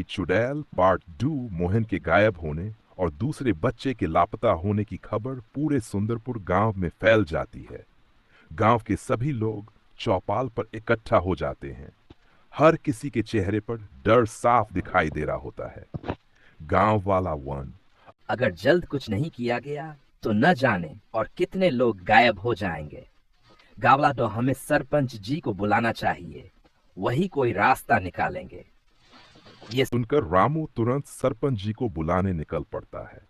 चुड़ैल पार्ट 2 मोहन के गायब होने और दूसरे बच्चे के लापता होने की खबर पूरे सुंदरपुर गांव में फैल जाती है। गांव के सभी लोग चौपाल पर इकट्ठा हो जाते हैं। हर किसी के चेहरे पर डर साफ दिखाई दे रहा होता है। गांव वाला वन। अगर जल्द कुछ नहीं किया गया तो न जाने और कितने लोग गायब हो जाएंगे। गावला तो हमें सरपंच जी को बुलाना चाहिए, वही कोई रास्ता निकालेंगे। ये सुनकर रामू तुरंत सरपंच जी को बुलाने निकल पड़ता है।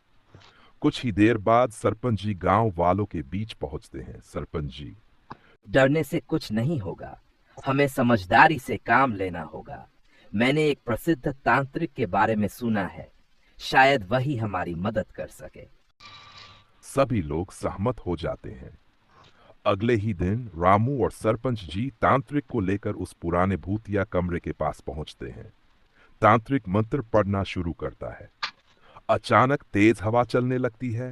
कुछ ही देर बाद सरपंच जी गांव वालों के बीच पहुंचते हैं। सरपंच जी, डरने से कुछ नहीं होगा, हमें समझदारी से काम लेना होगा। मैंने एक प्रसिद्ध तांत्रिक के बारे में सुना है, शायद वही हमारी मदद कर सके। सभी लोग सहमत हो जाते हैं। अगले ही दिन रामू और सरपंच जी तांत्रिक को लेकर उस पुराने भूतिया कमरे के पास पहुंचते हैं। तांत्रिक मंत्र पढ़ना शुरू करता है। अचानक तेज हवा चलने लगती है,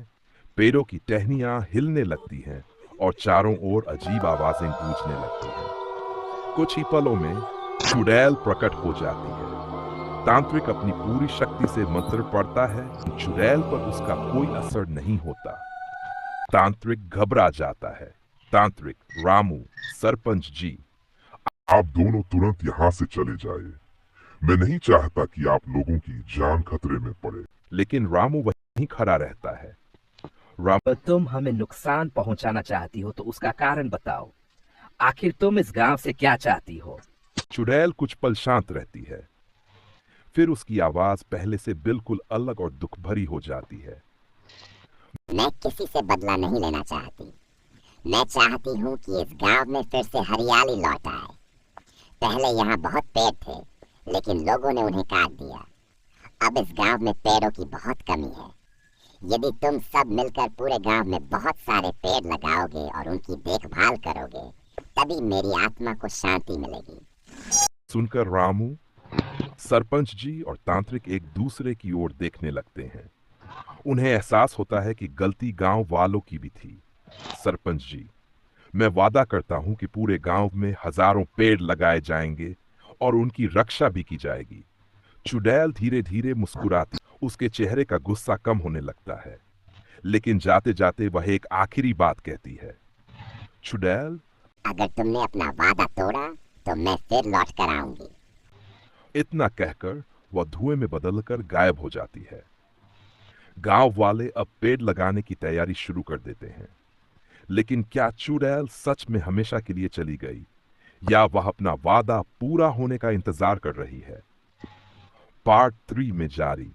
पेड़ों की टहनियां हिलने लगती हैं और चारों ओर अजीब आवाजें गूंजने लगती हैं। कुछ ही पलों में चुड़ैल प्रकट हो जाती है। तांत्रिक अपनी पूरी शक्ति से मंत्र पढ़ता है, चुड़ैल पर उसका कोई असर नहीं होता। तांत्रिक घबरा जाता है। तांत्रिक, रामू, सरपंच जी, आप दोनों तुरंत यहाँ से चले जाइए। मैं नहीं चाहता कि आप लोगों की जान खतरे में पड़े। लेकिन रामू वहीं खड़ा रहता है। तुम हमें नुकसान पहुंचाना चाहती हो तो उसका कारण बताओ। आखिर तुम इस गांव से क्या चाहती हो? चुड़ैल कुछ पल शांत रहती है, फिर उसकी आवाज पहले से बिल्कुल अलग और दुख भरी हो जाती है। मैं किसी से बदला नहीं लेना चाहती। मैं चाहती हूँ कि इस गांव में फिर से हरियाली लौट आए। पहले यहाँ बहुत पेड़ थे, लेकिन लोगों ने उन्हें काट दिया। अब इस गांव में पेड़ों की बहुत कमी है। यदि तुम सब मिलकर पूरे गांव में बहुत सारे पेड़ लगाओगे और उनकी देखभाल करोगे, तभी मेरी आत्मा को शांति मिलेगी। सुनकर रामू, सरपंच जी और तांत्रिक एक दूसरे की ओर देखने लगते हैं। उन्हें एहसास होता है कि गलती गांव वालों की भी थी। सरपंच जी, मैं वादा करता हूं कि पूरे गांव में हजारों पेड़ लगाए जाएंगे और उनकी रक्षा भी की जाएगी। चुड़ैल धीरे धीरे मुस्कुराती, उसके चेहरे का गुस्सा कम होने लगता है। लेकिन जाते जाते वह एक आखिरी बात कहती है। चुड़ैल, अगर तुमने अपना वादा तोड़ा तो मैं फिर लौट कर आऊंगी। इतना कहकर वह धुएं में बदलकर गायब हो जाती है। गांव वाले अब पेड़ लगाने की तैयारी शुरू कर देते हैं। लेकिन क्या चुड़ैल सच में हमेशा के लिए चली गई, या वह अपना वादा पूरा होने का इंतजार कर रही है? पार्ट 3 में जारी।